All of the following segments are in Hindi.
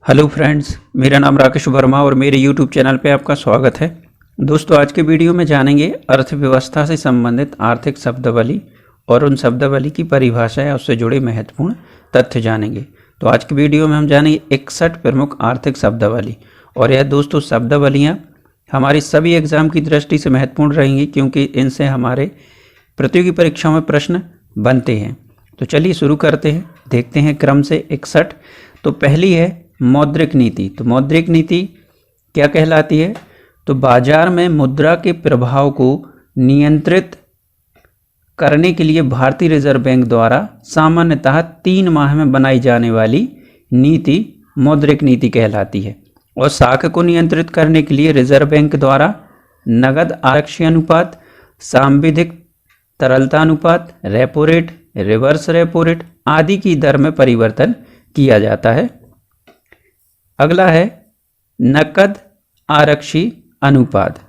हेलो फ्रेंड्स, मेरा नाम राकेश वर्मा और मेरे यूट्यूब चैनल पे आपका स्वागत है। दोस्तों, आज के वीडियो में जानेंगे अर्थव्यवस्था से संबंधित आर्थिक शब्दावली और उन शब्दावली की परिभाषा या उससे जुड़े महत्वपूर्ण तथ्य जानेंगे। तो आज की वीडियो में हम जानेंगे 61 प्रमुख आर्थिक शब्दावली। और यह दोस्तों शब्दावलियाँ हमारी सभी एग्जाम की दृष्टि से महत्वपूर्ण रहेंगी, क्योंकि इनसे हमारे प्रतियोगी परीक्षाओं में प्रश्न बनते हैं। तो चलिए शुरू करते हैं, देखते हैं क्रम से 61। तो पहली है मौद्रिक नीति। तो मौद्रिक नीति क्या कहलाती है? तो बाजार में मुद्रा के प्रभाव को नियंत्रित करने के लिए भारतीय रिजर्व बैंक द्वारा सामान्यतः 3 माह में बनाई जाने वाली नीति मौद्रिक नीति कहलाती है। और साख को नियंत्रित करने के लिए रिजर्व बैंक द्वारा नगद आरक्षी अनुपात, सांविधिक तरलता अनुपात, repo rate, reverse repo rate आदि की दर में परिवर्तन किया जाता है। अगला है नकद आरक्षी अनुपात।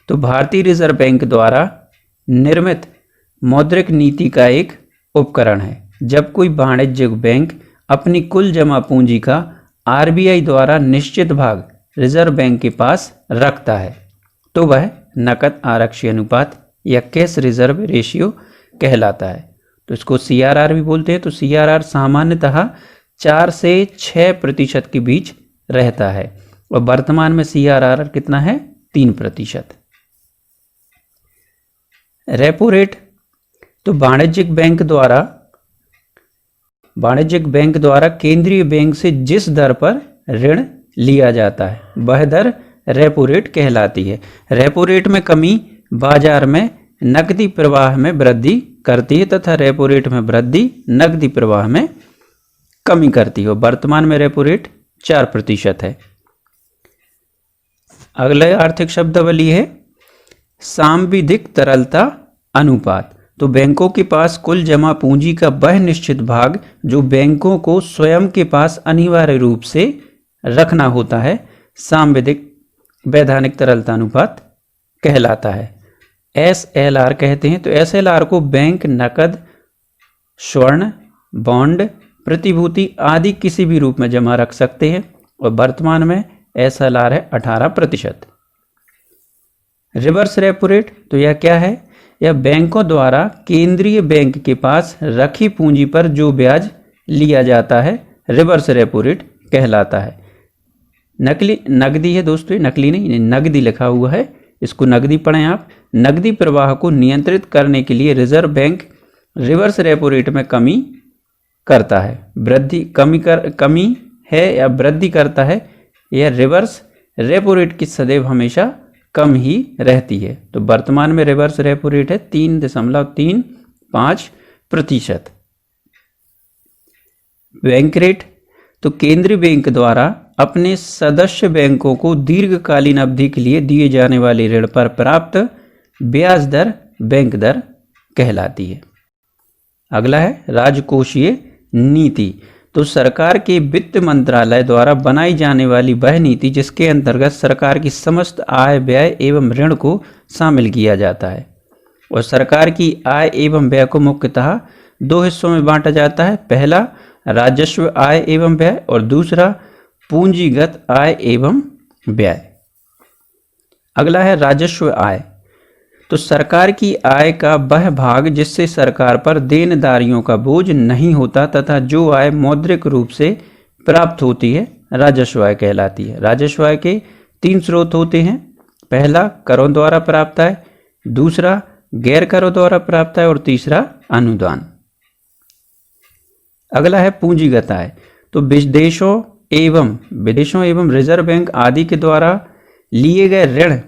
तो भारतीय रिजर्व बैंक द्वारा निर्मित मौद्रिक नीति का एक उपकरण है। जब कोई वाणिज्यिक बैंक अपनी कुल जमा पूंजी का आरबीआई द्वारा निश्चित भाग रिजर्व बैंक के पास रखता है, तो वह नकद आरक्षी अनुपात या कैश रिजर्व रेशियो कहलाता है। तो इसको सीआरआर भी बोलते हैं। तो सीआरआर सामान्यतः 4 से 6% के बीच रहता है और वर्तमान में सीआरआर कितना है? 3%। Repo rate. तो वाणिज्यिक बैंक द्वारा केंद्रीय बैंक से जिस दर पर ऋण लिया जाता है वह दर रेपो रेट कहलाती है। रेपो रेट में कमी बाजार में नकदी प्रवाह में वृद्धि करती है तथा रेपो रेट में वृद्धि नकदी प्रवाह में कमी करती है। वर्तमान में रेपो रेट 4% है। अगले आर्थिक शब्दावली है सांविधिक तरलता अनुपात। तो बैंकों के पास कुल जमा पूंजी का वह निश्चित भाग जो बैंकों को स्वयं के पास अनिवार्य रूप से रखना होता है सांविधिक वैधानिक तरलता अनुपात कहलाता है। एसएलआर कहते हैं। तो एसएलआर को बैंक नकद, स्वर्ण, बॉन्ड, प्रतिभूति आदि किसी भी रूप में जमा रख सकते हैं और वर्तमान में एसएलआर है 18%। Reverse repo rate. तो यह क्या है? यह बैंकों द्वारा केंद्रीय बैंक के पास रखी पूंजी पर जो ब्याज लिया जाता है रिवर्स रेपो रेट कहलाता है। नकदी है दोस्तों, नकली नहीं, नकदी लिखा हुआ है, इसको नकदी पढ़ें आप। नकदी प्रवाह को नियंत्रित करने के लिए reserve bank reverse repo rate में कमी करता है। कमी है या वृद्धि करता है। यह रिवर्स रेपो रेट की सदैव हमेशा कम ही रहती है। तो वर्तमान में रिवर्स रेपो रेट है 3.35%। Bank rate. तो केंद्रीय बैंक द्वारा अपने सदस्य बैंकों को दीर्घकालीन अवधि के लिए दिए जाने वाले ऋण पर प्राप्त ब्याज दर बैंक दर कहलाती है। अगला है राजकोषीय नीति। तो सरकार के वित्त मंत्रालय द्वारा बनाई जाने वाली वह नीति जिसके अंतर्गत सरकार की समस्त आय, व्यय एवं ऋण को शामिल किया जाता है। और सरकार की आय एवं व्यय को मुख्यतः 2 हिस्सों में बांटा जाता है। पहला राजस्व आय एवं व्यय और दूसरा पूंजीगत आय एवं व्यय। अगला है राजस्व आय। तो सरकार की आय का वह भाग जिससे सरकार पर देनदारियों का बोझ नहीं होता तथा जो आय मौद्रिक रूप से प्राप्त होती है राजस्व आय कहलाती है। राजस्व आय के 3 स्रोत होते हैं। पहला करों द्वारा प्राप्त आय, दूसरा गैर करों द्वारा प्राप्त आय और तीसरा अनुदान। अगला है पूंजीगत आय। तो विदेशों एवं रिजर्व बैंक आदि के द्वारा लिए गए ऋण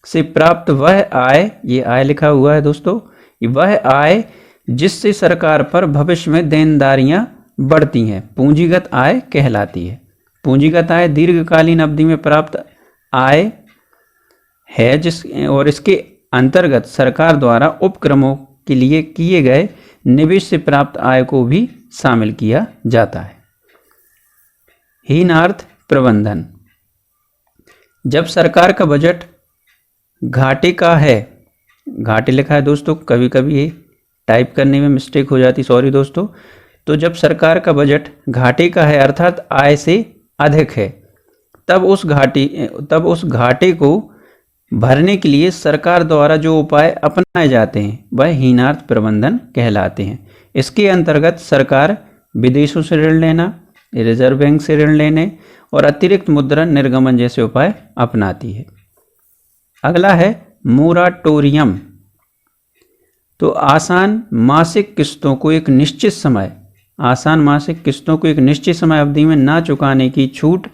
से प्राप्त वह आय, ये आय लिखा हुआ है दोस्तों, वह आय जिससे सरकार पर भविष्य में देनदारियां बढ़ती हैं पूंजीगत आय कहलाती है। पूंजीगत आय दीर्घकालीन अवधि में प्राप्त आय है और इसके अंतर्गत सरकार द्वारा उपक्रमों के लिए किए गए निवेश से प्राप्त आय को भी शामिल किया जाता है। हीनार्थ प्रबंधन। जब सरकार का बजट घाटे का है, घाटे लिखा है दोस्तों, कभी कभी ये टाइप करने में मिस्टेक हो जाती, सॉरी दोस्तों। तो जब सरकार का बजट घाटे का है अर्थात आय से अधिक है, तब उस घाटे को भरने के लिए सरकार द्वारा जो उपाय अपनाए जाते हैं वह हीनार्थ प्रबंधन कहलाते हैं। इसके अंतर्गत सरकार विदेशों से ऋण लेना, रिजर्व बैंक से ऋण लेने और अतिरिक्त मुद्रा निर्गमन जैसे उपाय अपनाती है। अगला है मोराटोरियम। तो आसान मासिक किस्तों को एक निश्चित समय अवधि में ना चुकाने की छूट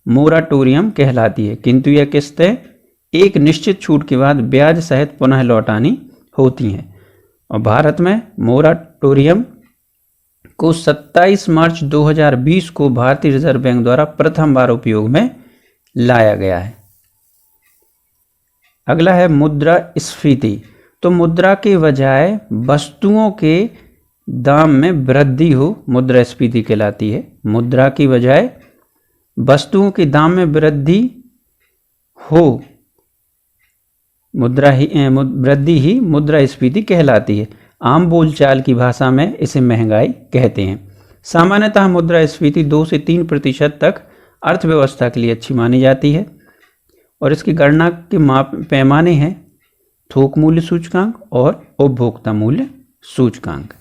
मोराटोरियम कहलाती है, किंतु यह किस्तें एक निश्चित छूट के बाद ब्याज सहित पुनः लौटानी होती हैं। और भारत में मोराटोरियम को 27 मार्च 2020 को भारतीय रिजर्व बैंक द्वारा प्रथम बार उपयोग में लाया गया है। अगला है मुद्रास्फीति। तो मुद्रा के बजाय वस्तुओं के दाम में वृद्धि हो मुद्रास्फीति कहलाती है। मुद्रा की बजाय वस्तुओं के दाम में वृद्धि हो वृद्धि ही मुद्रास्फीति कहलाती है। आम बोलचाल की भाषा में इसे महंगाई कहते हैं। सामान्यतः मुद्रास्फीति 2 से 3% तक अर्थव्यवस्था के लिए अच्छी मानी जाती है और इसकी गणना के पैमाने हैं थोक मूल्य सूचकांक और उपभोक्ता मूल्य सूचकांक।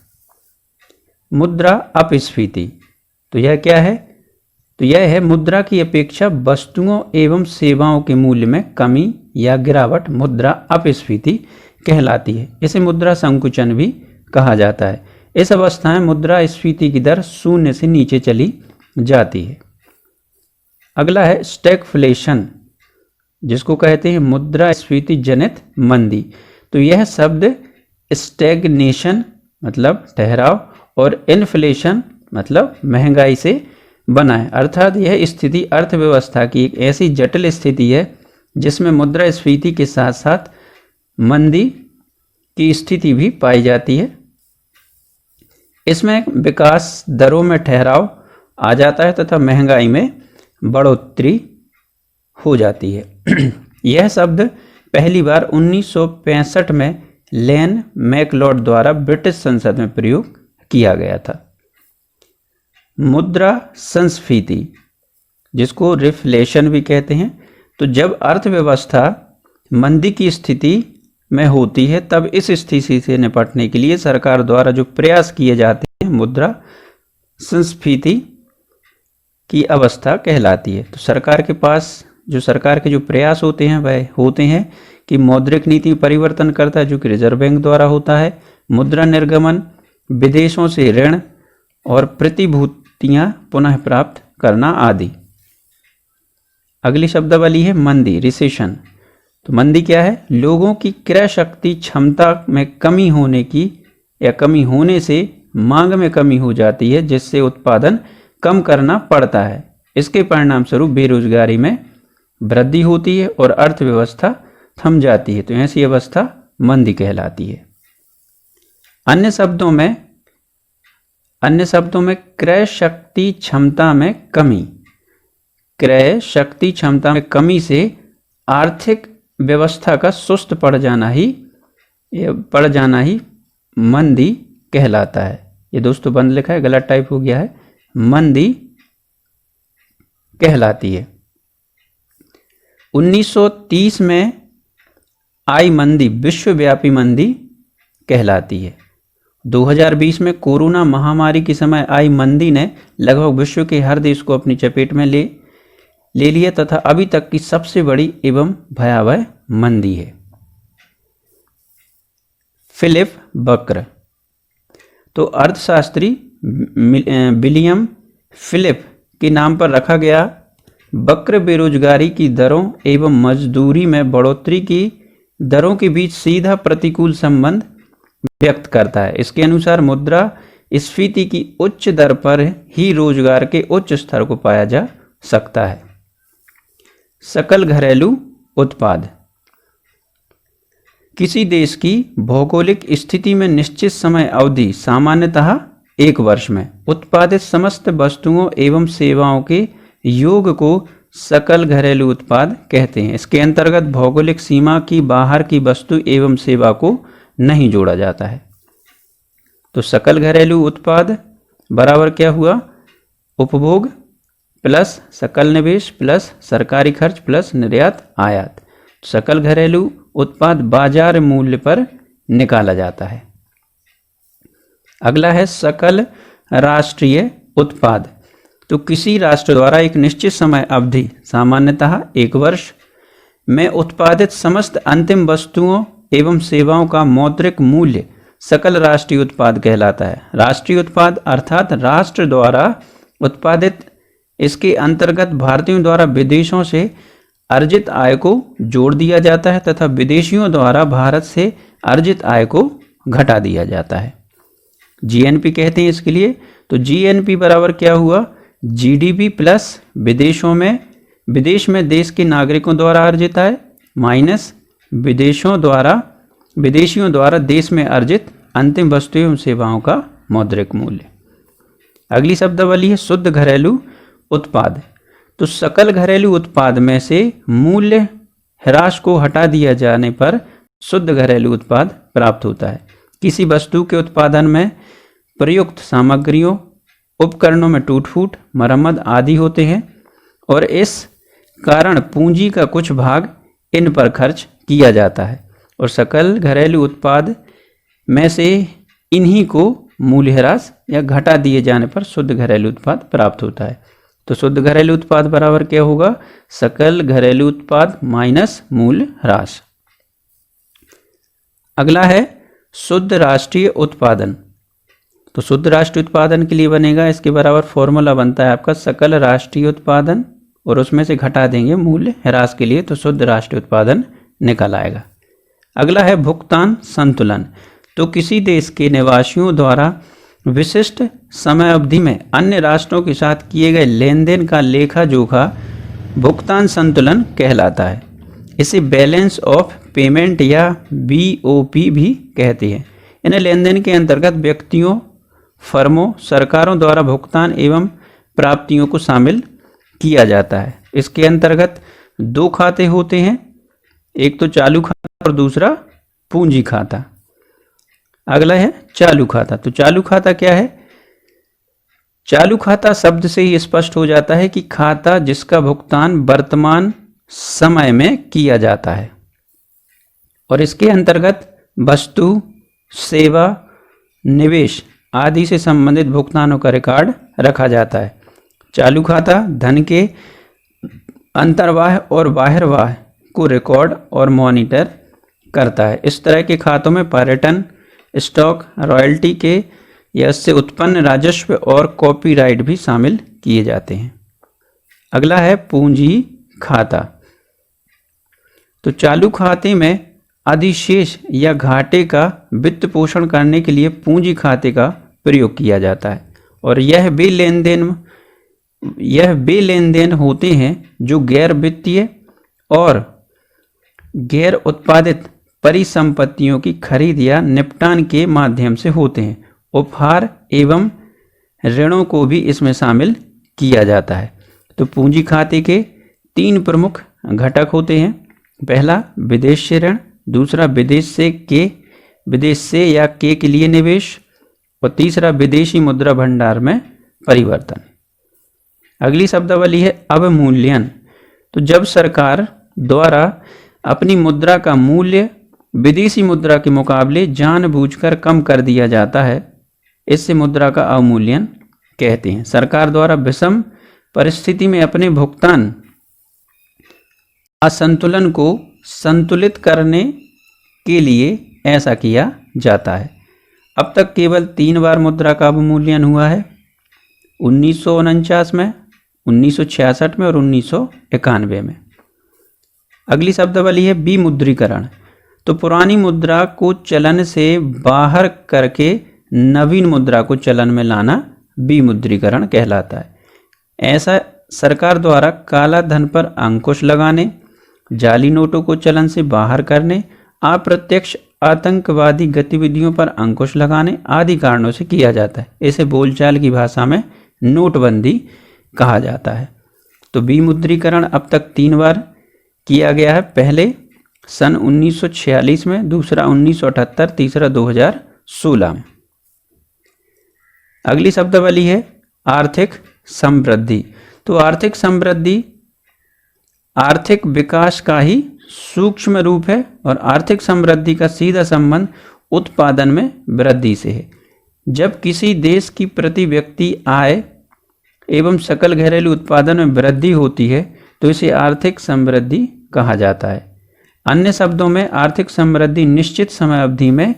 मुद्रा अपस्फीति, तो यह क्या है? तो यह है मुद्रा की अपेक्षा वस्तुओं एवं सेवाओं के मूल्य में कमी या गिरावट मुद्रा अपस्फीति कहलाती है। इसे मुद्रा संकुचन भी कहा जाता है। इस अवस्था में मुद्रास्फीति की दर 0 से नीचे चली जाती है। अगला है स्टैगफ्लेशन, जिसको कहते हैं मुद्रास्फीति जनित मंदी। तो यह शब्द स्टैग्नेशन मतलब ठहराव और इन्फ्लेशन मतलब महंगाई से बना है, अर्थात यह स्थिति अर्थव्यवस्था की एक ऐसी जटिल स्थिति है जिसमें मुद्रास्फीति के साथ साथ मंदी की स्थिति भी पाई जाती है। इसमें विकास दरों में ठहराव आ जाता है तथा महंगाई में बढ़ोतरी हो जाती है। यह शब्द पहली बार 1965 में लेन मैकलॉड द्वारा ब्रिटिश संसद में प्रयोग किया गया था। मुद्रा संस्फीति, जिसको रिफ्लेशन भी कहते हैं, तो जब अर्थव्यवस्था मंदी की स्थिति में होती है तब इस स्थिति से निपटने के लिए सरकार द्वारा जो प्रयास किए जाते हैं मुद्रा संस्फीति की अवस्था कहलाती है। तो सरकार के जो प्रयास होते हैं वह होते हैं कि मौद्रिक नीति में परिवर्तन करता है जो कि रिजर्व बैंक द्वारा होता है, मुद्रा निर्गमन, विदेशों से ऋण और प्रतिभूतियां पुनः प्राप्त करना आदि। अगली शब्दावली है मंदी, रिसेशन। तो मंदी क्या है? लोगों की क्रय शक्ति क्षमता में कमी होने की या कमी होने से मांग में कमी हो जाती है, जिससे उत्पादन कम करना पड़ता है। इसके परिणाम स्वरूप बेरोजगारी में वृद्धि होती है और अर्थव्यवस्था थम जाती है। तो ऐसी अवस्था मंदी कहलाती है। अन्य शब्दों में क्रय शक्ति क्षमता में कमी से आर्थिक व्यवस्था का सुस्त पड़ जाना ही मंदी कहलाता है। ये दोस्तों बंद लिखा है, गलत टाइप हो गया है, मंदी कहलाती है। 1930 में आई मंदी विश्वव्यापी मंदी कहलाती है। 2020 में कोरोना महामारी के समय आई मंदी ने लगभग विश्व के हर देश को अपनी चपेट में ले लिया तथा अभी तक की सबसे बड़ी एवं भयावह मंदी है। फिलिप वक्र, तो अर्थशास्त्री विलियम फिलिप के नाम पर रखा गया वक्र बेरोजगारी की दरों एवं मजदूरी में बढ़ोतरी की दरों के बीच सीधा प्रतिकूल संबंध व्यक्त करता है। इसके अनुसार मुद्रा स्फीति की उच्च दर पर ही रोजगार के उच्च स्तर को पाया जा सकता है। सकल घरेलू उत्पाद, किसी देश की भौगोलिक स्थिति में निश्चित समय अवधि सामान्यतः 1 वर्ष में उत्पादित समस्त वस्तुओं एवं सेवाओं के योग को सकल घरेलू उत्पाद कहते हैं। इसके अंतर्गत भौगोलिक सीमा की बाहर की वस्तु एवं सेवा को नहीं जोड़ा जाता है। तो सकल घरेलू उत्पाद बराबर क्या हुआ? उपभोग प्लस सकल निवेश प्लस सरकारी खर्च प्लस निर्यात आयात। सकल घरेलू उत्पाद बाजार मूल्य पर निकाला जाता है। अगला है सकल राष्ट्रीय उत्पाद। तो किसी राष्ट्र द्वारा एक निश्चित समय अवधि, सामान्यतः 1 वर्ष में उत्पादित समस्त अंतिम वस्तुओं एवं सेवाओं का मौद्रिक मूल्य सकल राष्ट्रीय उत्पाद कहलाता है। राष्ट्रीय उत्पाद अर्थात राष्ट्र द्वारा उत्पादित, इसके अंतर्गत भारतीयों द्वारा विदेशों से अर्जित आय को जोड़ दिया जाता है तथा विदेशियों द्वारा भारत से अर्जित आय को घटा दिया जाता है। जीएनपी कहते हैं इसके लिए। तो जीएनपी बराबर क्या हुआ, जीडीपी प्लस विदेश में देश के नागरिकों द्वारा अर्जित आय माइनस विदेशियों द्वारा देश में अर्जित अंतिम वस्तुओं एवं सेवाओं का मौद्रिक मूल्य। अगली शब्दावली है शुद्ध घरेलू उत्पाद। तो सकल घरेलू उत्पाद में से मूल्य ह्रास को हटा दिया जाने पर शुद्ध घरेलू उत्पाद प्राप्त होता है। किसी वस्तु के उत्पादन में प्रयुक्त सामग्रियों उपकरणों में टूट फूट मरम्मत आदि होते हैं और इस कारण पूंजी का कुछ भाग इन पर खर्च किया जाता है और सकल घरेलू उत्पाद में से इन्हीं को मूल्यह्रास या घटा दिए जाने पर शुद्ध घरेलू उत्पाद प्राप्त होता है। तो शुद्ध घरेलू उत्पाद बराबर क्या होगा, सकल घरेलू उत्पाद माइनस मूल्यह्रास। अगला है शुद्ध राष्ट्रीय उत्पादन। तो शुद्ध राष्ट्रीय उत्पादन के लिए बनेगा, इसके बराबर फॉर्मूला बनता है आपका सकल राष्ट्रीय उत्पादन और उसमें से घटा देंगे मूल्य ह्रास के लिए, तो शुद्ध राष्ट्रीय उत्पादन निकल आएगा। अगला है भुगतान संतुलन। तो किसी देश के निवासियों द्वारा विशिष्ट समय अवधि में अन्य राष्ट्रों के साथ किए गए लेन देन का लेखा जोखा भुगतान संतुलन कहलाता है। इसे बैलेंस ऑफ पेमेंट या BOP भी कहते हैं। इन लेन देन के अंतर्गत व्यक्तियों, फर्मों, सरकारों द्वारा भुगतान एवं प्राप्तियों को शामिल किया जाता है। इसके अंतर्गत 2 खाते होते हैं, एक तो चालू खाता और दूसरा पूंजी खाता। अगला है चालू खाता। तो चालू खाता क्या है, चालू खाता शब्द से ही स्पष्ट हो जाता है कि खाता जिसका भुगतान वर्तमान समय में किया जाता है और इसके अंतर्गत वस्तु, सेवा, निवेश आदि से संबंधित भुगतानों का रिकॉर्ड रखा जाता है। चालू खाता धन के अंतर्वाह और बाह्यवाह को रिकॉर्ड और मॉनिटर करता है। इस तरह के खातों में पर्यटन, स्टॉक, रॉयल्टी के या इससे उत्पन्न राजस्व और कॉपीराइट भी शामिल किए जाते हैं। अगला है पूंजी खाता। तो चालू खाते में अधिशेष या घाटे का वित्त पोषण करने के लिए पूंजी खाते का प्रयोग किया जाता है और यह वे लेन देन होते हैं जो गैर वित्तीय और गैर उत्पादित परिसंपत्तियों की खरीद या निपटान के माध्यम से होते हैं। उपहार एवं ऋणों को भी इसमें शामिल किया जाता है। तो पूंजी खाते के 3 प्रमुख घटक होते हैं। पहला विदेश से ऋण, दूसरा विदेश से या के लिए निवेश और तीसरा विदेशी मुद्रा भंडार में परिवर्तन। अगली शब्दावली है अवमूल्यन। तो जब सरकार द्वारा अपनी मुद्रा का मूल्य विदेशी मुद्रा के मुकाबले जानबूझकर कम कर दिया जाता है, इससे मुद्रा का अवमूल्यन कहते हैं। सरकार द्वारा विषम परिस्थिति में अपने भुगतान असंतुलन को संतुलित करने के लिए ऐसा किया जाता है। अब तक केवल 3 बार मुद्रा का अवमूल्यन हुआ है, 1949 में, 1966 में और 1991 में। अगली शब्दावली है विमुद्रीकरण। तो पुरानी मुद्रा को चलन से बाहर करके नवीन मुद्रा को चलन में लाना विमुद्रीकरण कहलाता है। ऐसा सरकार द्वारा काला धन पर अंकुश लगाने, जाली नोटों को चलन से बाहर करने, अप्रत्यक्ष आतंकवादी गतिविधियों पर अंकुश लगाने आदि कारणों से किया जाता है। इसे बोलचाल की भाषा में नोटबंदी कहा जाता है। तो विमुद्रीकरण अब तक 3 बार किया गया है। पहले सन 1946 में, दूसरा 1978, तीसरा 2016 में। अगली शब्दावली है आर्थिक समृद्धि। तो आर्थिक समृद्धि आर्थिक विकास का ही सूक्ष्म रूप है और आर्थिक समृद्धि का सीधा संबंध उत्पादन में वृद्धि से है। जब किसी देश की प्रति व्यक्ति आय एवं सकल घरेलू उत्पादन में वृद्धि होती है तो इसे आर्थिक समृद्धि कहा जाता है। अन्य शब्दों में आर्थिक समृद्धि निश्चित समय अवधि में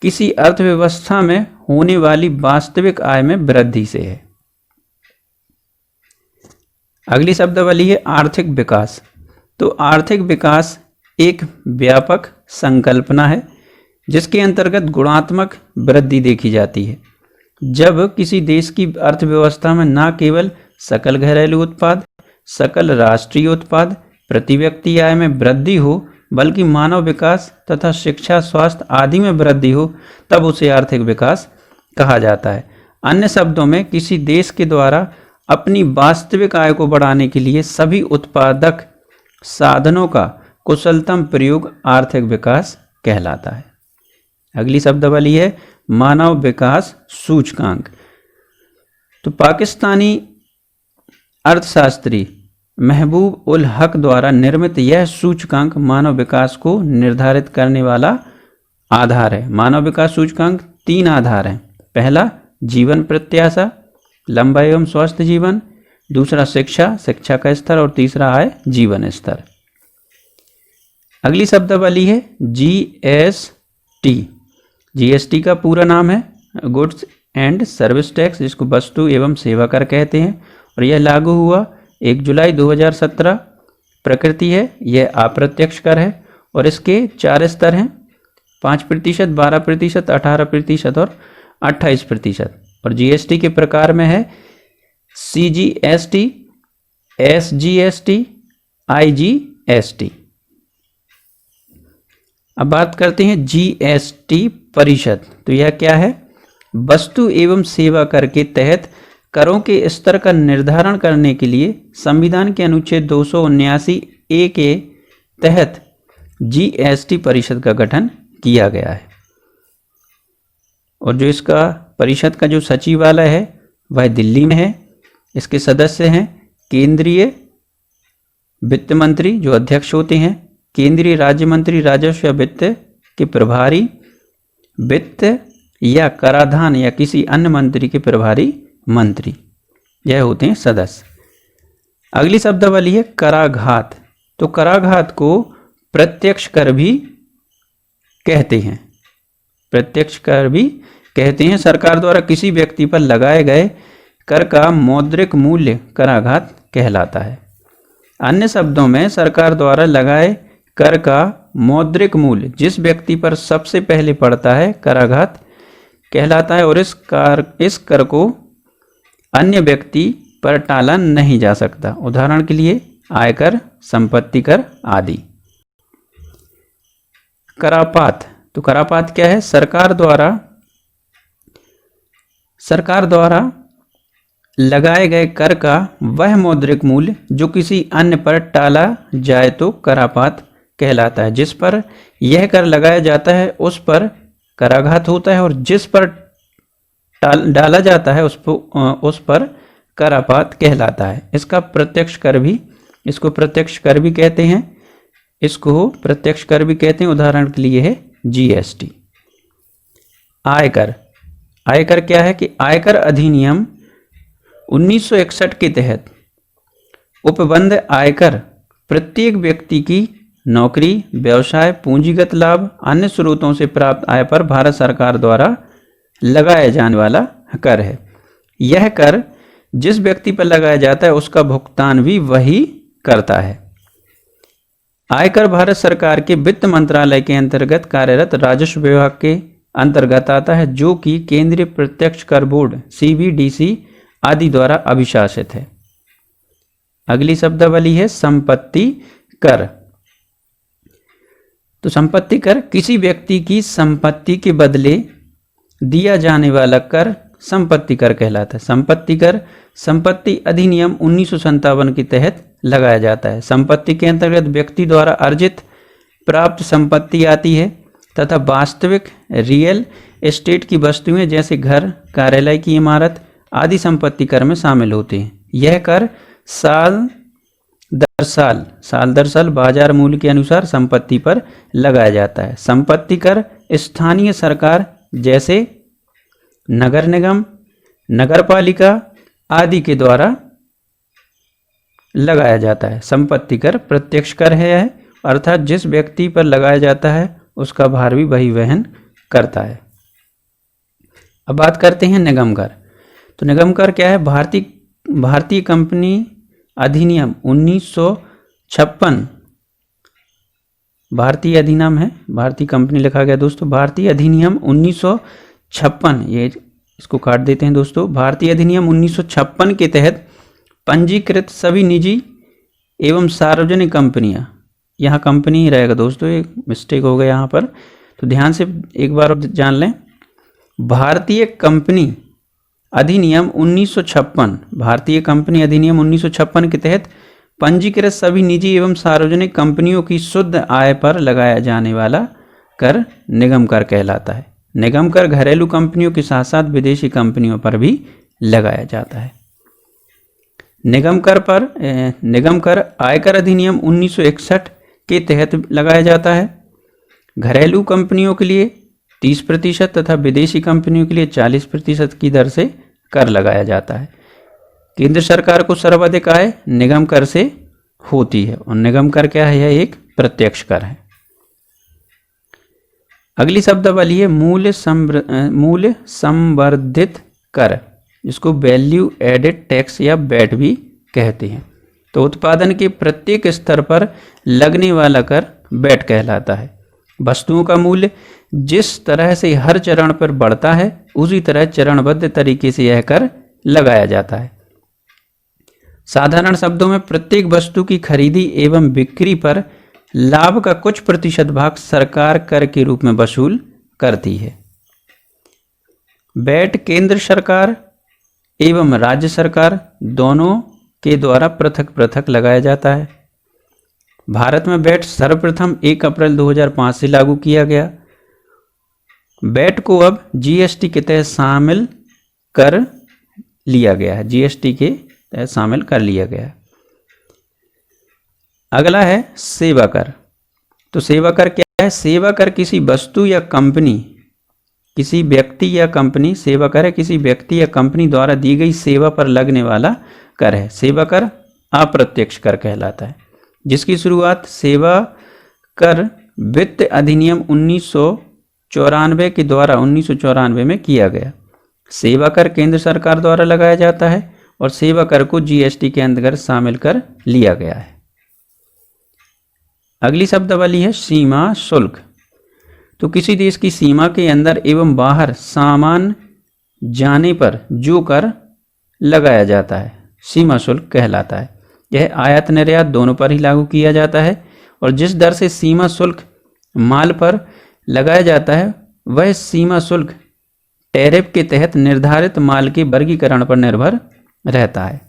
किसी अर्थव्यवस्था में होने वाली वास्तविक आय में वृद्धि से है। अगली शब्दावली है आर्थिक विकास। तो आर्थिक विकास एक व्यापक संकल्पना है जिसके अंतर्गत गुणात्मक वृद्धि देखी जाती है। जब किसी देश की अर्थव्यवस्था में न केवल सकल घरेलू उत्पाद, सकल राष्ट्रीय उत्पाद, प्रति व्यक्ति आय में वृद्धि हो बल्कि मानव विकास तथा शिक्षा, स्वास्थ्य आदि में वृद्धि हो, तब उसे आर्थिक विकास कहा जाता है। अन्य शब्दों में किसी देश के द्वारा अपनी वास्तविक आय को बढ़ाने के लिए सभी उत्पादक साधनों का कुशलतम प्रयोग आर्थिक विकास कहलाता है। अगली शब्दावली है मानव विकास सूचकांक। तो पाकिस्तानी अर्थशास्त्री महबूब उल हक द्वारा निर्मित यह सूचकांक मानव विकास को निर्धारित करने वाला आधार है। मानव विकास सूचकांक 3 आधार हैं। पहला जीवन प्रत्याशा, लंबा एवं स्वस्थ जीवन, दूसरा शिक्षा, शिक्षा का स्तर और तीसरा आय, जीवन स्तर। अगली शब्दावली है जीएसटी। जीएसटी का पूरा नाम है गुड्स एंड सर्विस टैक्स, जिसको वस्तु एवं सेवा कर कहते हैं, और यह लागू हुआ 1 जुलाई 2017। प्रकृति है यह अप्रत्यक्ष कर है और इसके 4 स्तर हैं, 5%, 12%, 18% और 28%। और जीएसटी के प्रकार में है सीजीएसटी, एसजीएसटी, आईजीएसटी। अब बात करते हैं जीएसटी परिषद। तो यह क्या है? वस्तु एवं सेवा कर के तहत करों के स्तर का निर्धारण करने के लिए संविधान के अनुच्छेद 279A के तहत जीएसटी परिषद का गठन किया गया है। और जो इसका परिषद का जो सचिवालय है वह दिल्ली में है। इसके सदस्य हैं केंद्रीय वित्त मंत्री जो अध्यक्ष होते हैं, केंद्रीय राज्य मंत्री राजस्व या वित्त के प्रभारी, वित्त या कराधान या किसी अन्य मंत्री के प्रभारी मंत्री, यह होते हैं सदस्य। अगली शब्दावली है कराघात। तो कराघात को प्रत्यक्ष कर भी कहते हैं। प्रत्यक्ष कर भी कहते हैं। सरकार द्वारा किसी व्यक्ति पर लगाए गए कर का मौद्रिक मूल्य कराघात कहलाता है। अन्य शब्दों में सरकार द्वारा लगाए कर का मौद्रिक मूल्य जिस व्यक्ति पर सबसे पहले पड़ता है कराघात कहलाता है और इस कर को अन्य व्यक्ति पर टाला नहीं जा सकता। उदाहरण के लिए आयकर, संपत्ति कर आदि। करापात। तो करापात क्या है? सरकार द्वारा लगाए गए कर का वह मौद्रिक मूल्य जो किसी अन्य पर टाला जाए तो करापात कहलाता है। जिस पर यह कर लगाया जाता है उस पर कराघात होता है और जिस पर डाला जाता है उस पर करापात कहलाता है। इसको प्रत्यक्ष कर भी कहते हैं। इसको प्रत्यक्ष कर भी कहते हैं। उदाहरण के लिए है जीएसटी। आयकर। आयकर क्या है कि आयकर अधिनियम 1961 के तहत उपबंध आयकर प्रत्येक व्यक्ति की नौकरी, व्यवसाय, पूंजीगत लाभ, अन्य स्रोतों से प्राप्त आय पर भारत सरकार द्वारा लगाया जाने वाला कर है। यह कर जिस व्यक्ति पर लगाया जाता है उसका भुगतान भी वही करता है। आयकर भारत सरकार के वित्त मंत्रालय के अंतर्गत कार्यरत राजस्व विभाग के अंतर्गत आता है जो कि केंद्रीय प्रत्यक्ष कर बोर्ड CBDC आदि द्वारा अभिशासित है। अगली शब्दावली है संपत्ति कर। तो संपत्ति कर किसी व्यक्ति की संपत्ति के बदले दिया जाने वाला कर संपत्ति कर कहलाता है। संपत्ति कर संपत्ति अधिनियम 1957 के तहत लगाया जाता है। संपत्ति के अंतर्गत व्यक्ति द्वारा अर्जित प्राप्त संपत्ति आती है तथा वास्तविक रियल एस्टेट की वस्तुएं जैसे घर, कार्यालय की इमारत आदि संपत्ति कर में शामिल होते हैं। यह कर साल दर साल बाजार मूल्य के अनुसार संपत्ति पर लगाया जाता है। संपत्ति कर स्थानीय सरकार जैसे नगर निगम, नगरपालिका आदि के द्वारा लगाया जाता है। संपत्ति कर प्रत्यक्ष कर है, अर्थात जिस व्यक्ति पर लगाया जाता है उसका भार भी वही वहन करता है। अब बात करते हैं निगम कर। तो निगम कर क्या है? भारतीय कंपनी अधिनियम 1956, भारतीय अधिनियम है, भारतीय कंपनी लिखा गया दोस्तों, भारतीय अधिनियम 1956, ये इसको काट देते हैं दोस्तों। भारतीय अधिनियम 1956 के तहत पंजीकृत सभी निजी एवं सार्वजनिक कंपनियां, यहाँ कंपनी ही रहेगा दोस्तों, एक मिस्टेक हो गया यहाँ पर, तो ध्यान से एक बार जान लें। भारतीय कंपनी अधिनियम 1956, भारतीय कंपनी अधिनियम 1956 के तहत पंजीकृत सभी निजी एवं सार्वजनिक कंपनियों की शुद्ध आय पर लगाया जाने वाला कर निगम कर कहलाता है। निगम कर घरेलू कंपनियों के साथ साथ विदेशी कंपनियों पर भी लगाया जाता है। निगम कर आयकर अधिनियम 1961 के तहत लगाया जाता है। घरेलू कंपनियों के लिए 30% तथा विदेशी कंपनियों के लिए 40% की दर से कर लगाया जाता है। केंद्र सरकार को सर्वाधिक आय निगम कर से होती है, और निगम कर क्या है? यह एक प्रत्यक्ष कर है। अगली शब्दावली है मूल्य संवर्धित कर, जिसको वैल्यू एडेड टैक्स या वैट भी कहते हैं। तो उत्पादन के प्रत्येक स्तर पर लगने वाला कर वैट कहलाता है। वस्तुओं का मूल्य जिस तरह से हर चरण पर बढ़ता है उसी तरह चरणबद्ध तरीके से यह कर लगाया जाता है। साधारण शब्दों में प्रत्येक वस्तु की खरीदी एवं बिक्री पर लाभ का कुछ प्रतिशत भाग सरकार कर के रूप में वसूल करती है। वैट केंद्र सरकार एवं राज्य सरकार दोनों के द्वारा पृथक पृथक लगाया जाता है। भारत में वैट सर्वप्रथम 1 अप्रैल 2005 से लागू किया गया। वैट को अब जीएसटी के तहत शामिल कर लिया गया है, जीएसटी के तहत शामिल कर लिया गया है। अगला है सेवा कर। तो सेवा कर क्या है? सेवा कर किसी वस्तु या कंपनी, किसी व्यक्ति या कंपनी, सेवा कर है किसी व्यक्ति या कंपनी द्वारा दी गई सेवा पर लगने वाला कर है। सेवा कर अप्रत्यक्ष कर कहलाता है, जिसकी शुरुआत सेवा कर वित्त अधिनियम 1994 के द्वारा 1994 में किया गया। सेवा कर केंद्र सरकार द्वारा लगाया जाता है और सेवा कर को जीएसटी के अंतर्गत शामिल कर लिया गया है। अगली शब्दावली है सीमा शुल्क। तो किसी देश की सीमा के अंदर एवं बाहर सामान जाने पर जो कर लगाया जाता है सीमा शुल्क कहलाता है। यह आयात निर्यात दोनों पर ही लागू किया जाता है, और जिस दर से सीमा शुल्क माल पर लगाया जाता है वह सीमा शुल्क टैरिफ के तहत निर्धारित माल के वर्गीकरण पर निर्भर रहता है।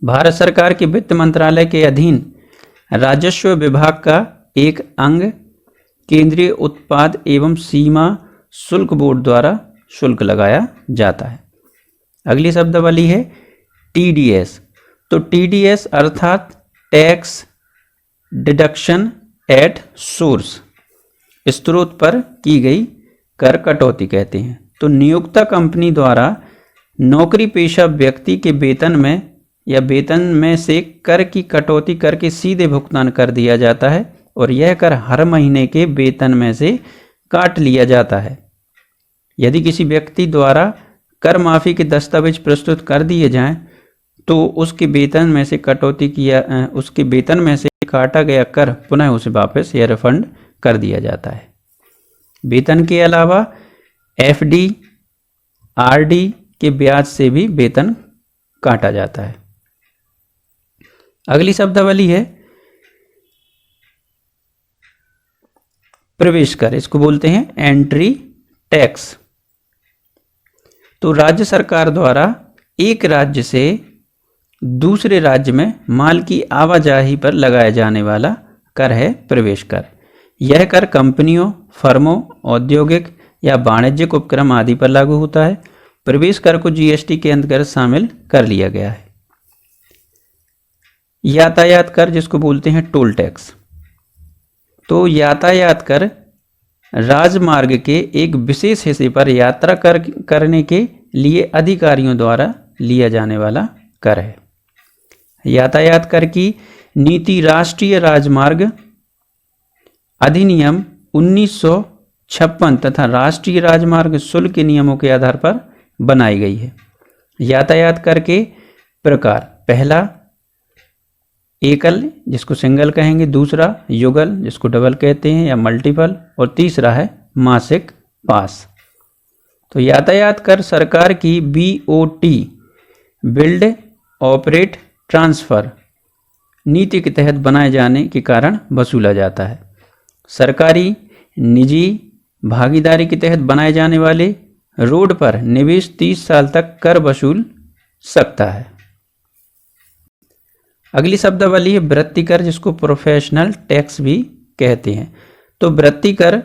भारत सरकार के वित्त मंत्रालय के अधीन राजस्व विभाग का एक अंग केंद्रीय उत्पाद एवं सीमा शुल्क बोर्ड द्वारा शुल्क लगाया जाता है। अगली शब्दावली है टीडीएस। तो टीडीएस अर्थात टैक्स डिडक्शन एट सोर्स, स्रोत पर की गई कर कटौती कहते हैं। तो नियोक्ता कंपनी द्वारा नौकरी पेशा व्यक्ति के वेतन में या वेतन में से कर की कटौती करके सीधे भुगतान कर दिया जाता है, और यह कर हर महीने के वेतन में से काट लिया जाता है। यदि किसी व्यक्ति द्वारा कर माफी के दस्तावेज प्रस्तुत कर दिए जाएं तो उसके वेतन में से उसके वेतन में से काटा गया कर पुनः उसे वापस या रिफंड कर दिया जाता है। वेतन के अलावा एफडी आरडी के ब्याज से भी वेतन काटा जाता है। अगली शब्दावली है प्रवेश कर, इसको बोलते हैं एंट्री टैक्स। तो राज्य सरकार द्वारा एक राज्य से दूसरे राज्य में माल की आवाजाही पर लगाया जाने वाला कर है प्रवेश कर। यह कर कंपनियों, फर्मों, औद्योगिक या वाणिज्यिक उपक्रम आदि पर लागू होता है। प्रवेश कर को जीएसटी के अंतर्गत शामिल कर लिया गया है। यातायात कर जिसको बोलते हैं टोल टैक्स। तो यातायात कर राजमार्ग के एक विशेष हिस्से पर यात्रा करने के लिए अधिकारियों द्वारा लिया जाने वाला कर है। यातायात कर की नीति राष्ट्रीय राजमार्ग अधिनियम 1956 तथा राष्ट्रीय राजमार्ग शुल्क के नियमों के आधार पर बनाई गई है। यातायात कर के प्रकार, पहला एकल जिसको सिंगल कहेंगे, दूसरा युगल जिसको डबल कहते हैं या मल्टीपल, और तीसरा है मासिक पास। तो यातायात कर सरकार की BOT बिल्ड ऑपरेट ट्रांसफर नीति के तहत बनाए जाने के कारण वसूला जाता है। सरकारी निजी भागीदारी के तहत बनाए जाने वाले रोड पर निवेश 30 साल तक कर वसूल सकता है। अगली शब्दावली है वृत्ति कर जिसको प्रोफेशनल टैक्स भी कहते हैं। तो वृत्ति कर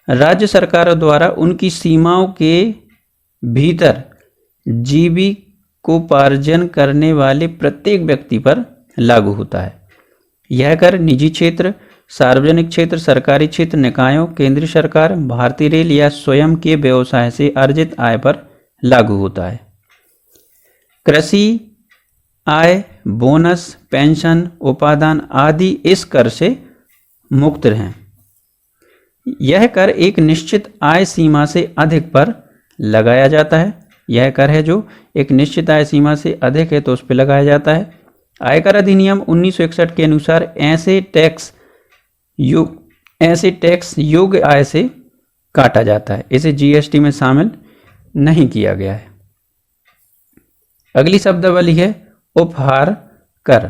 राज्य सरकारों द्वारा उनकी सीमाओं के भीतर जीविकोपार्जन करने वाले प्रत्येक व्यक्ति पर लागू होता है। यह कर निजी क्षेत्र, सार्वजनिक क्षेत्र, सरकारी क्षेत्र, निकायों, केंद्रीय सरकार, भारतीय रेल या स्वयं के व्यवसाय से अर्जित आय पर लागू होता है। कृषि आय, बोनस, पेंशन, उपादान आदि इस कर से मुक्त हैं। यह कर एक निश्चित आय सीमा से अधिक पर लगाया जाता है। यह कर है जो एक निश्चित आय सीमा से अधिक है तो उस पर लगाया जाता है। आयकर अधिनियम 1961 के अनुसार ऐसे टैक्स योग्य आय से काटा जाता है। इसे GST में शामिल नहीं किया गया है। अगली शब्दावली है उपहार कर।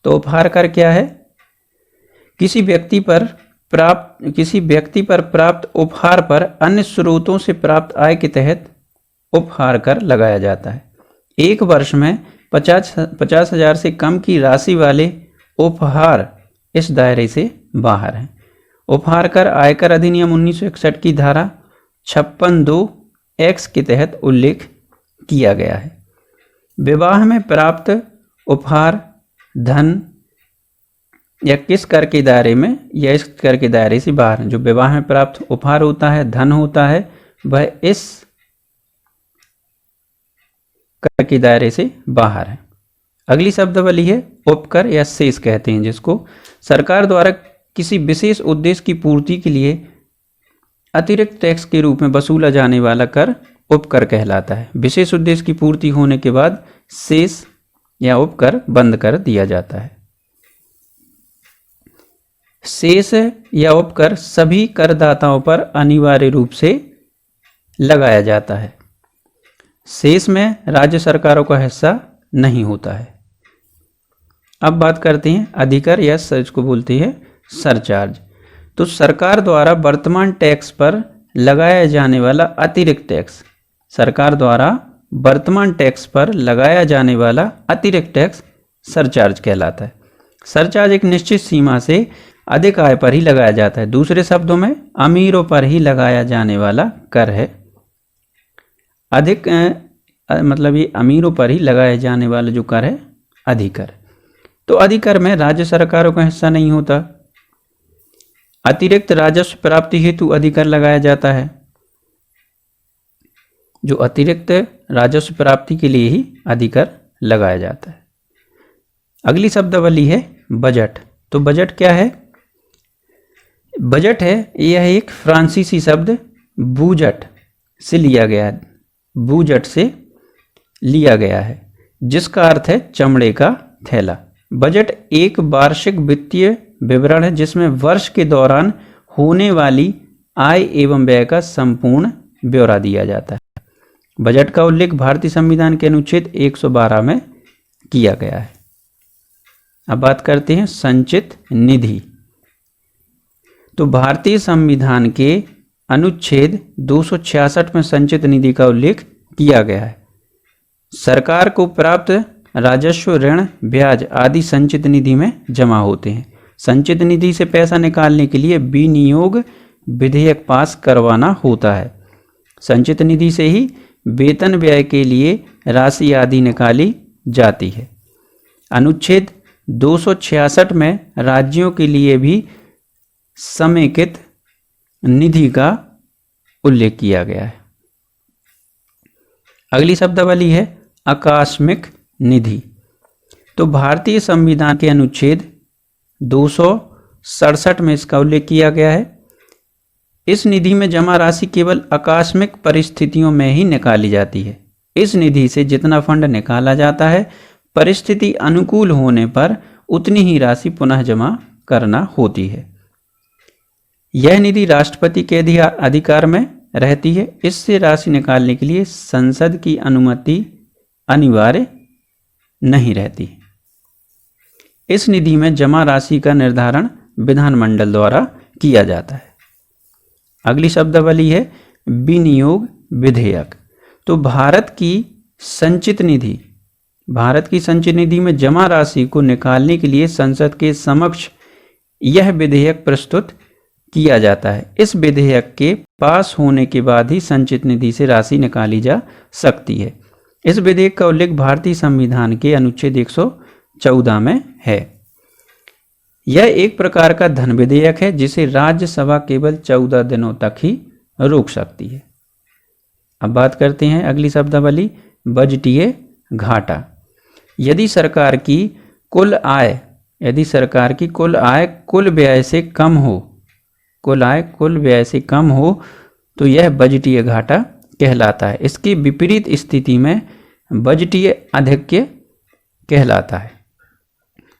तो उपहार कर क्या है? किसी व्यक्ति पर प्राप्त उपहार पर अन्य स्रोतों से प्राप्त आय के तहत उपहार कर लगाया जाता है। एक वर्ष में 50,000 से कम की राशि वाले उपहार इस दायरे से बाहर हैं। उपहार कर आयकर अधिनियम 1961 की धारा 56(2)(x) के तहत उल्लेख किया गया है। विवाह में प्राप्त उपहार धन या किस कर के दायरे में या इस कर के दायरे से बाहर, जो विवाह में प्राप्त उपहार होता है, धन होता है, वह इस कर के दायरे से बाहर है। अगली शब्दावली है उपकर या शेष कहते हैं, जिसको सरकार द्वारा किसी विशेष उद्देश्य की पूर्ति के लिए अतिरिक्त टैक्स के रूप में वसूला जाने वाला कर उपकर कहलाता है। विशेष उद्देश्य की पूर्ति होने के बाद शेष या उपकर बंद कर दिया जाता है। शेष या उपकर सभी करदाताओं पर अनिवार्य रूप से लगाया जाता है। शेष में राज्य सरकारों का हिस्सा नहीं होता है। अब बात करते हैं अधिकर या इसको बोलते हैं सरचार्ज। तो सरकार द्वारा वर्तमान टैक्स पर लगाया जाने वाला अतिरिक्त टैक्स, सरकार द्वारा वर्तमान टैक्स पर लगाया जाने वाला अतिरिक्त टैक्स सरचार्ज कहलाता है। सरचार्ज एक निश्चित सीमा से अधिक आय पर ही लगाया जाता है। दूसरे शब्दों में अमीरों पर ही लगाया जाने वाला कर है। अधिक मतलब ये अमीरों पर ही लगाए जाने वाला जो कर है अधिकर। तो अधिकर में राज्य सरकारों का हिस्सा नहीं होता। अतिरिक्त राजस्व प्राप्ति हेतु अधिकर लगाया जाता है, जो अतिरिक्त राजस्व प्राप्ति के लिए ही अधिकर लगाया जाता है। अगली शब्दावली है बजट। तो बजट क्या है? बजट है यह एक फ्रांसीसी शब्द बूजट से लिया गया है, बूजट से लिया गया है, जिसका अर्थ है चमड़े का थैला। बजट एक वार्षिक वित्तीय विवरण है जिसमें वर्ष के दौरान होने वाली आय एवं व्यय का संपूर्ण ब्यौरा दिया जाता है। बजट का उल्लेख भारतीय संविधान के अनुच्छेद 112 में किया गया है। अब बात करते हैं संचित निधि। तो भारतीय संविधान के अनुच्छेद 266 में संचित निधि का उल्लेख किया गया है। सरकार को प्राप्त राजस्व, ऋण, ब्याज आदि संचित निधि में जमा होते हैं। संचित निधि से पैसा निकालने के लिए विनियोग विधेयक पास करवाना होता है। संचित निधि से ही वेतन व्यय के लिए राशि आदि निकाली जाती है। अनुच्छेद 266 में राज्यों के लिए भी समेकित निधि का उल्लेख किया गया है। अगली शब्दावली है आकस्मिक निधि। तो भारतीय संविधान के अनुच्छेद 267 में इसका उल्लेख किया गया है। इस निधि में जमा राशि केवल आकस्मिक परिस्थितियों में ही निकाली जाती है। इस निधि से जितना फंड निकाला जाता है, परिस्थिति अनुकूल होने पर उतनी ही राशि पुनः जमा करना होती है। यह निधि राष्ट्रपति के अधिकार में रहती है। इससे राशि निकालने के लिए संसद की अनुमति अनिवार्य नहीं रहती। इस निधि में जमा राशि का निर्धारण विधानमंडल द्वारा किया जाता है। अगली शब्दावली है विनियोग विधेयक। तो भारत की संचित निधि में जमा राशि को निकालने के लिए संसद के समक्ष यह विधेयक प्रस्तुत किया जाता है। इस विधेयक के पास होने के बाद ही संचित निधि से राशि निकाली जा सकती है। इस विधेयक का उल्लेख भारतीय संविधान के अनुच्छेद 114 में है। यह एक प्रकार का धन विधेयक है जिसे राज्यसभा केवल 14 दिनों तक ही रोक सकती है। अब बात करते हैं अगली शब्दावली बजटीय घाटा। यदि सरकार की कुल आय कुल व्यय से कम हो तो यह बजटीय घाटा कहलाता है। इसकी विपरीत स्थिति में बजटीय अधिक्य कहलाता है।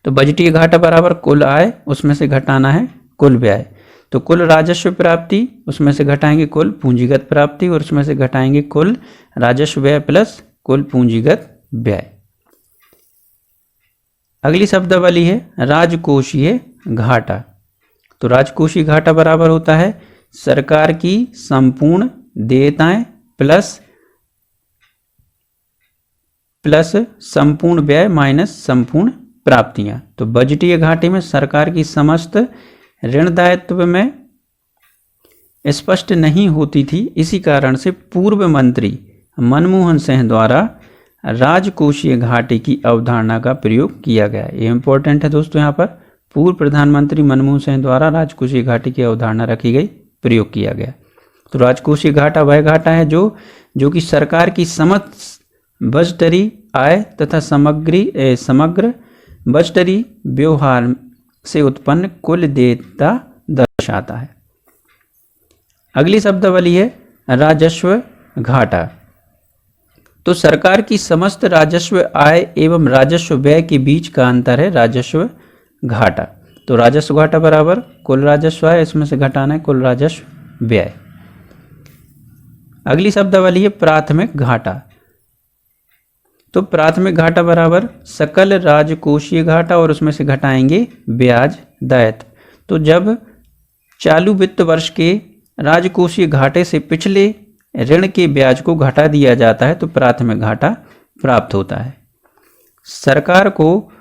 तो बजटीय घाटा बराबर कुल आय, उसमें से घटाना है कुल व्यय। तो कुल राजस्व प्राप्ति, उसमें से घटाएंगे कुल पूंजीगत प्राप्ति, और उसमें से घटाएंगे कुल राजस्व व्यय प्लस कुल पूंजीगत व्यय। अगली शब्दावली है राजकोषीय घाटा। तो राजकोषीय घाटा बराबर होता है सरकार की संपूर्ण देयताएं प्लस संपूर्ण व्यय माइनस संपूर्ण प्राप्तियां। तो बजटीय घाटे में सरकार की समस्त ऋण दायित्व में स्पष्ट नहीं होती थी। इसी कारण से पूर्व मंत्री मनमोहन सिंह द्वारा राजकोषीय घाटे की अवधारणा का प्रयोग किया गया। ये इंपॉर्टेंट है दोस्तों, यहाँ पर पूर्व प्रधानमंत्री मनमोहन सिंह द्वारा राजकोषीय घाटे की अवधारणा रखी गई, प्रयोग किया गया। तो राजकोषीय घाटा वह घाटा है जो कि सरकार की समस्त बजटरी आय तथा समग्र बजटरी व्यवहार से उत्पन्न कुल देयता दर्शाता है। अगली शब्दावली है राजस्व घाटा। तो सरकार की समस्त राजस्व आय एवं राजस्व व्यय के बीच का अंतर है राजस्व घाटा। तो राजस्व घाटा बराबर कुल राजस्व आय, इसमें से घटाना है कुल राजस्व व्यय। अगली शब्दावली है प्राथमिक घाटा। तो प्राथमिक घाटा बराबर सकल राजकोषीय घाटा और उसमें से घटाएंगे ब्याज दायित्व। तो जब चालू वित्त वर्ष के राजकोषीय घाटे से पिछले ऋण के ब्याज को घटा दिया जाता है तो प्राथमिक घाटा प्राप्त होता है। सरकार को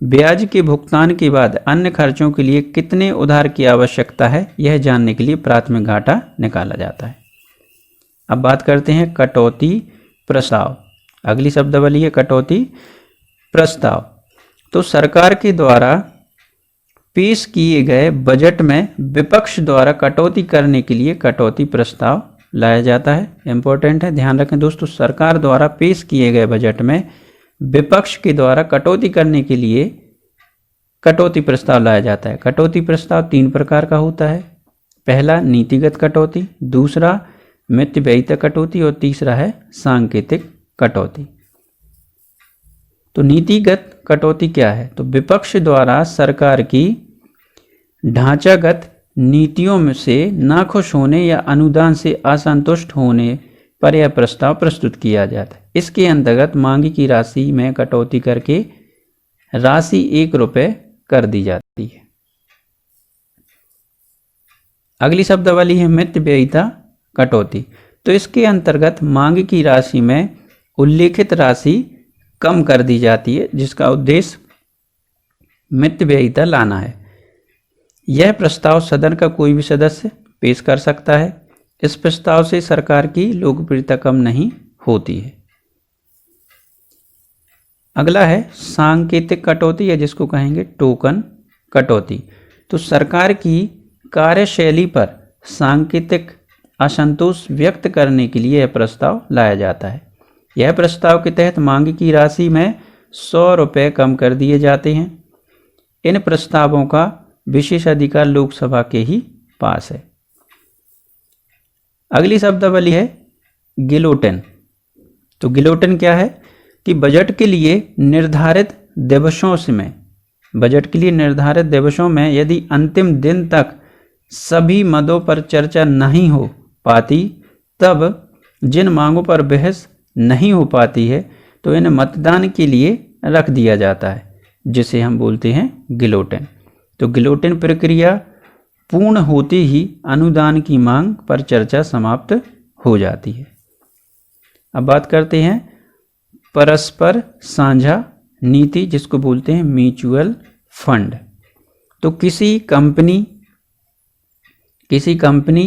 ब्याज के भुगतान के बाद अन्य खर्चों के लिए कितने उधार की आवश्यकता है, यह जानने के लिए प्राथमिक घाटा निकाला जाता है। अब बात करते हैं कटौती प्रस्ताव। अगली शब्दावली है कटौती प्रस्ताव। तो सरकार के द्वारा पेश किए गए बजट में विपक्ष द्वारा कटौती करने के लिए कटौती प्रस्ताव लाया जाता है। इंपॉर्टेंट है, ध्यान रखें दोस्तों, सरकार द्वारा पेश किए गए बजट में विपक्ष के द्वारा कटौती करने के लिए कटौती प्रस्ताव लाया जाता है। कटौती प्रस्ताव 3 प्रकार का होता है। पहला नीतिगत कटौती, दूसरा मितव्ययिता कटौती और तीसरा है सांकेतिक कटौती। तो नीतिगत कटौती क्या है? तो विपक्ष द्वारा सरकार की ढांचागत नीतियों में से नाखुश होने या अनुदान से असंतुष्ट होने पर यह प्रस्ताव प्रस्तुत किया जाता है। इसके अंतर्गत मांगी की राशि में कटौती करके राशि 1 रुपये कर दी जाती है। अगली शब्दावली है मितव्ययिता कटौती। तो इसके अंतर्गत मांग की राशि में उल्लेखित राशि कम कर दी जाती है, जिसका उद्देश्य मितव्ययिता लाना है। यह प्रस्ताव सदन का कोई भी सदस्य पेश कर सकता है। इस प्रस्ताव से सरकार की लोकप्रियता कम नहीं होती है। अगला है सांकेतिक कटौती या जिसको कहेंगे टोकन कटौती। तो सरकार की कार्यशैली पर सांकेतिक असंतोष व्यक्त करने के लिए यह प्रस्ताव लाया जाता है। यह प्रस्ताव के तहत मांग की राशि में 100 रुपये कम कर दिए जाते हैं। इन प्रस्तावों का विशेषाधिकार लोकसभा के ही पास है। अगली शब्दावली है गिलोटिन। तो गिलोटिन क्या है कि बजट के लिए निर्धारित दिवसों में यदि अंतिम दिन तक सभी मदों पर चर्चा नहीं हो पाती, तब जिन मांगों पर बहस नहीं हो पाती है तो इन्हें मतदान के लिए रख दिया जाता है, जिसे हम बोलते हैं गिलोटिन। तो गिलोटिन प्रक्रिया पूर्ण होते ही अनुदान की मांग पर चर्चा समाप्त हो जाती है। अब बात करते हैं परस्पर साझा नीति, जिसको बोलते हैं म्यूचुअल फंड। तो किसी कंपनी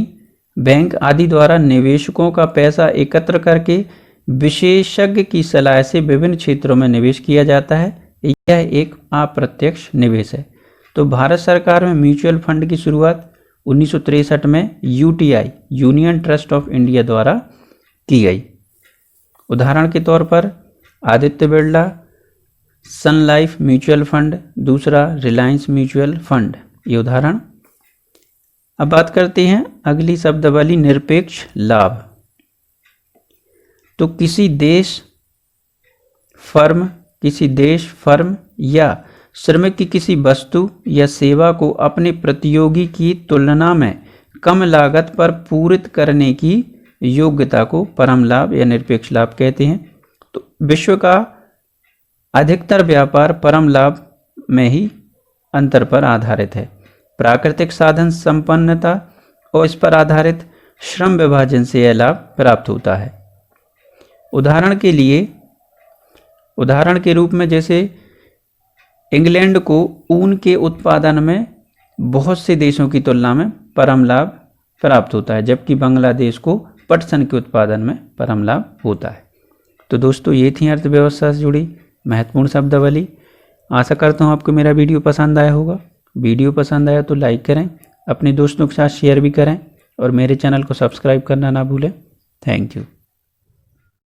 बैंक आदि द्वारा निवेशकों का पैसा एकत्र करके विशेषज्ञ की सलाह से विभिन्न क्षेत्रों में निवेश किया जाता है। यह एक अप्रत्यक्ष निवेश है। तो भारत सरकार में म्यूचुअल फंड की शुरुआत 1963 में UTI union trust of India द्वारा की गई। उदाहरण के तौर पर आदित्य बिरला सन लाइफ म्यूचुअल फंड, दूसरा रिलायंस म्यूचुअल फंड, ये उदाहरण। अब बात करते हैं अगली शब्दावली निरपेक्ष लाभ। तो किसी देश, फर्म या श्रमिक की किसी वस्तु या सेवा को अपने प्रतियोगी की तुलना में कम लागत पर पूरित करने की योग्यता को परम लाभ या निरपेक्ष लाभ कहते हैं। तो विश्व का अधिकतर व्यापार परम लाभ में ही अंतर पर आधारित है। प्राकृतिक साधन संपन्नता और इस पर आधारित श्रम विभाजन से यह लाभ प्राप्त होता है। उदाहरण के रूप में जैसे इंग्लैंड को ऊन के उत्पादन में बहुत से देशों की तुलना में परम लाभ प्राप्त होता है, जबकि बांग्लादेश को पटसन के उत्पादन में परम लाभ होता है। तो दोस्तों, ये थी अर्थव्यवस्था से जुड़ी महत्वपूर्ण शब्दावली। आशा करता हूँ आपको मेरा वीडियो पसंद आया होगा। वीडियो पसंद आया तो लाइक करें, अपने दोस्तों के साथ शेयर भी करें और मेरे चैनल को सब्सक्राइब करना ना भूलें। Thank you.